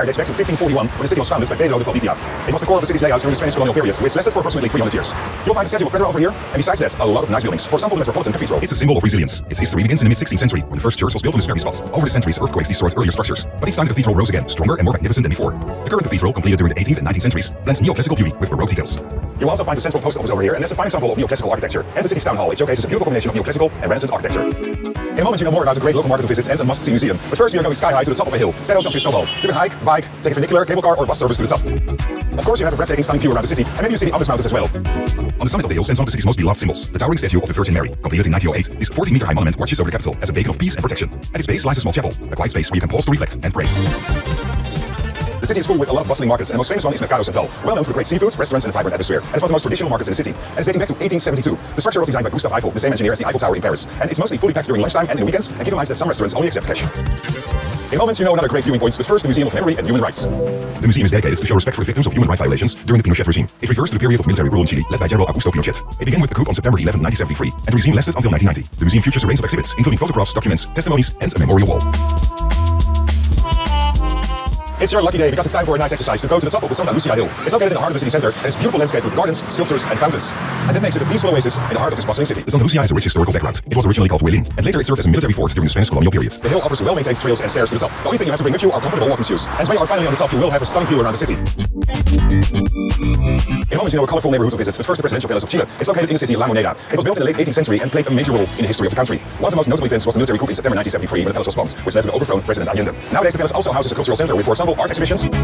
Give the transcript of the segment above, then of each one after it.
dates back to 1541, when the city was founded by Pedro de Valdivia. It was the core of the city's layout during the Spanish colonial period, which lasted for approximately 300 years. You'll find the statue of Pedro over here, and besides that, a lot of nice buildings. For example, the Metropolitan Cathedral. It's a symbol of resilience. Its history begins in the mid-16th century, when the first church was built on this very spot. Over the centuries, earthquakes destroyed earlier structures, but each time the cathedral rose again, stronger and more magnificent than before. The current cathedral, completed during the 18th and 19th centuries, blends neoclassical beauty with Baroque details. You'll also find the central post office over here, and that's a fine example of neoclassical architecture. And the city's town hall, it showcases a beautiful combination of neoclassical and Renaissance architecture. In a moment, you know more about the great local market to visit and a must-see museum. But first, we are going sky high to the top of a hill, set out of your snowball. You can hike, bike, take a funicular, cable car, or bus service to the top. Of course, you have a breathtaking stunning view around the city, and maybe you see the Andes Mountains as well. On the summit of the hill stands one of the city's most beloved symbols, the towering statue of the Virgin Mary. Completed in 1908, this 14-meter-high monument watches over the capital as a beacon of peace and protection. At its base lies a small chapel, a quiet space where you can pause to reflect and pray. The city is full with a lot of bustling markets, and the most famous one is Mercado Central, well known for the great seafood, restaurants, and a vibrant atmosphere. And it's one of the most traditional markets in the city, and it's dating back to 1872. The structure was designed by Gustave Eiffel, the same engineer as the Eiffel Tower in Paris, and it's mostly fully packed during lunchtime and in the weekends, and keep in mind that some restaurants only accept cash. In moments, you know another great viewing point, but first the Museum of Memory and Human Rights. The museum is dedicated to show respect for the victims of human rights violations during the Pinochet regime. It refers to the period of military rule in Chile, led by General Augusto Pinochet. It began with the coup on September 11, 1973, and the regime lasted until 1990. The museum features a range of exhibits, including photographs, documents, testimonies, and a memorial wall. It's your lucky day because it's time for a nice exercise to go to the top of the Santa Lucia Hill. It's located in the heart of the city center, and it's a beautiful landscape with gardens, sculptures, and fountains. And that makes it a peaceful oasis in the heart of this bustling city. The Santa Lucia has a rich historical background. It was originally called Huelin, and later it served as a military fort during the Spanish colonial period. The hill offers well-maintained trails and stairs to the top. The only thing you have to bring with you are comfortable walking shoes. And when you are finally on the top, you will have a stunning view around the city. In a moment, you know a colorful neighborhood to visit, but first the presidential palace of Chile. It's located in the city La Moneda. It was built in the late 18th century and played a major role in the history of the country. One of the most notable events was the military coup in September 1973 when the palace was bombed, which led to the overthrown President Allende. Nowadays, the palace also houses a cultural center with, for example, art exhibitions. And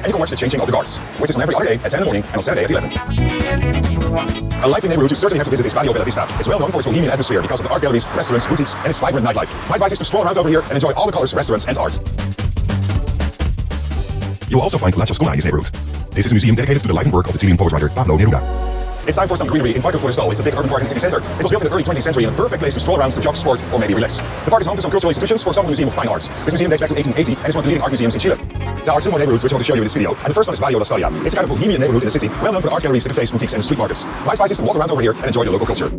you can watch the changing of the guards, which is on every other day at 10 in the morning and on Saturday at 11. A lively neighborhood you certainly have to visit is Barrio Bella Vista. It's well known for its bohemian atmosphere because of the art galleries, restaurants, boutiques, and its vibrant nightlife. My advice is to stroll around over here and enjoy all the colors, restaurants, and art. You'll also find La Chascona in this neighborhood. This is a museum dedicated to the life and work of the Chilean poet writer Pablo Neruda. It's time for some greenery in Parque Forestal. It's a big urban park in the city center. It was built in the early 20th century and a perfect place to stroll around, to jog, sport, or maybe relax. The park is home to some cultural institutions, for example, the Museum of Fine Arts. This museum dates back to 1880 and is one of the leading art museums in Chile. There are two more neighborhoods which I want to show you in this video, and the first one is Barrio La Stalia. It's a kind of bohemian neighborhood in the city, well known for the art galleries, the cafes, boutiques, and street markets. My advice is to walk around over here and enjoy the local culture.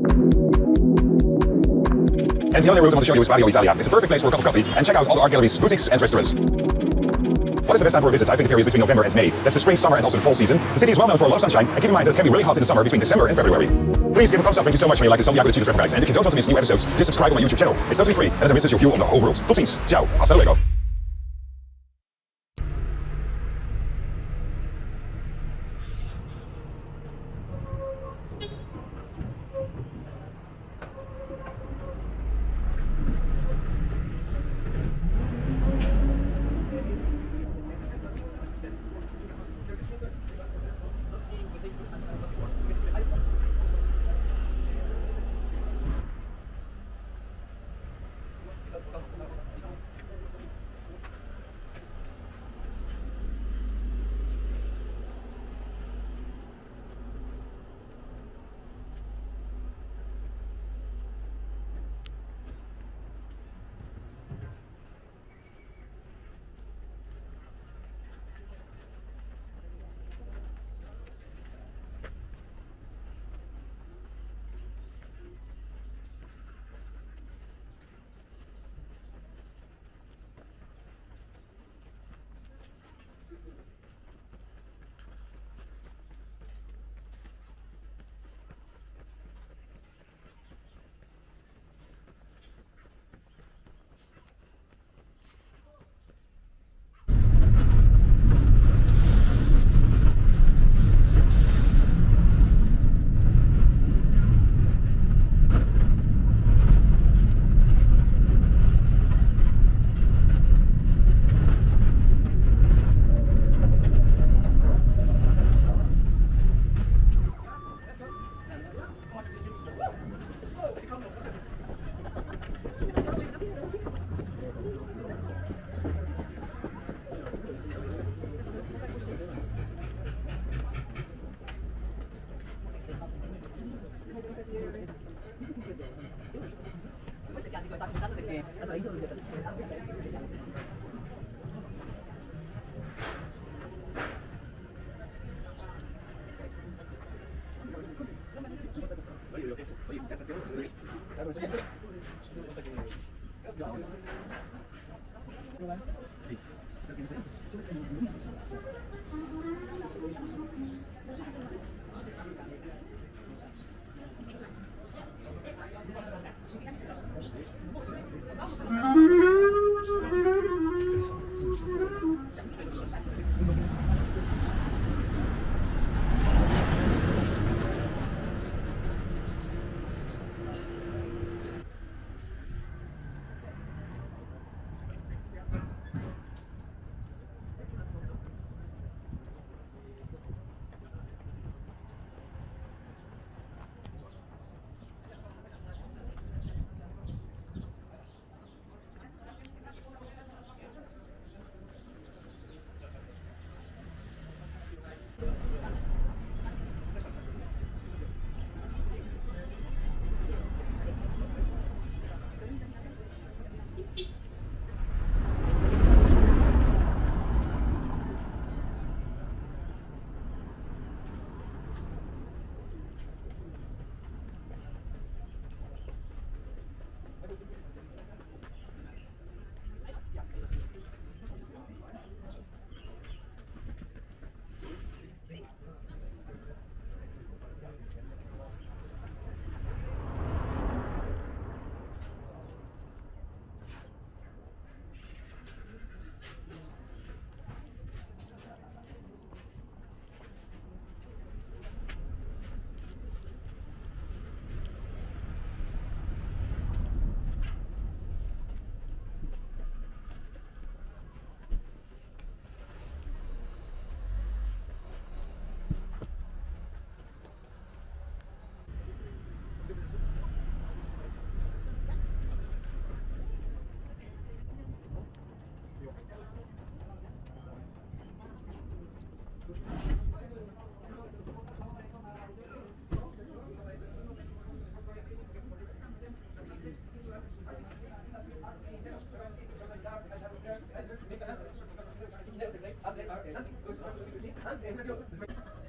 And the other neighborhood I want to show you is Barrio Italia. It's a perfect place for a cup of coffee and check out all the art galleries, boutiques, and restaurants. What is the best time for a visit? I think the period between November and May. That's the spring, summer, and also the fall season. The city is well known for a lot of sunshine, and keep in mind that it can be really hot in the summer between December and February. Please give a thumbs up, thank you so much when you like the Santiago de Chile travel guides. And if you don't want to miss new episodes, just subscribe on my YouTube channel. It's totally free, and it misses your view on the whole world. Tot ziens. Ciao. Hasta luego.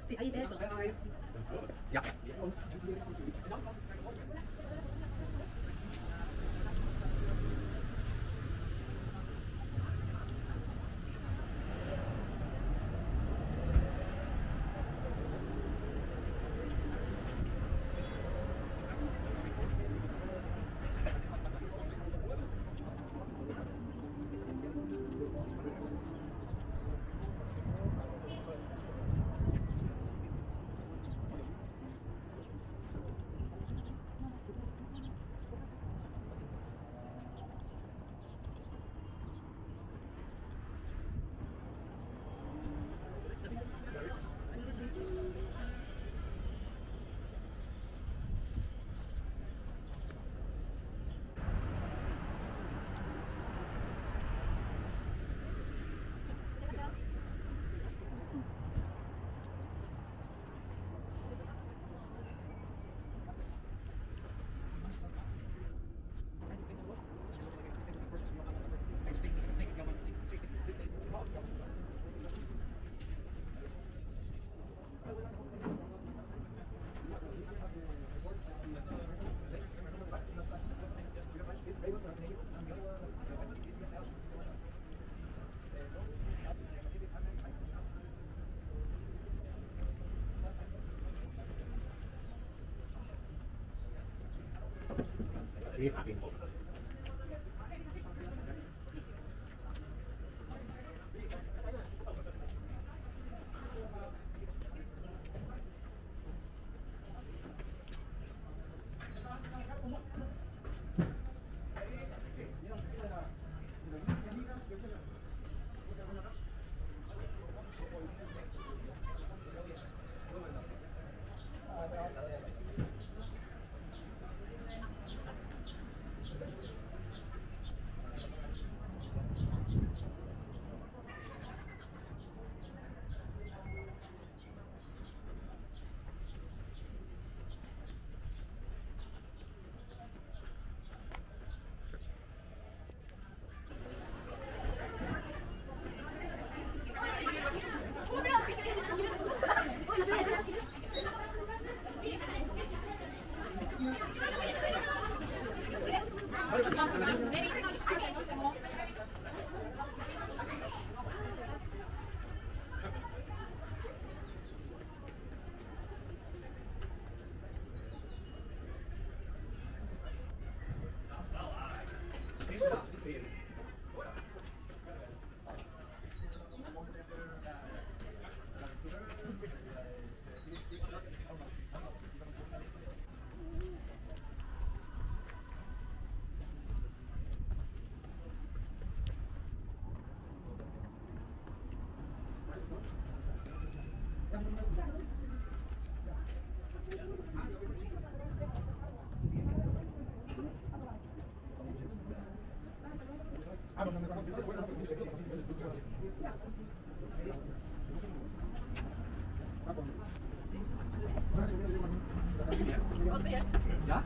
Sí, ahí eso. Ya. Oh, ya. Ya?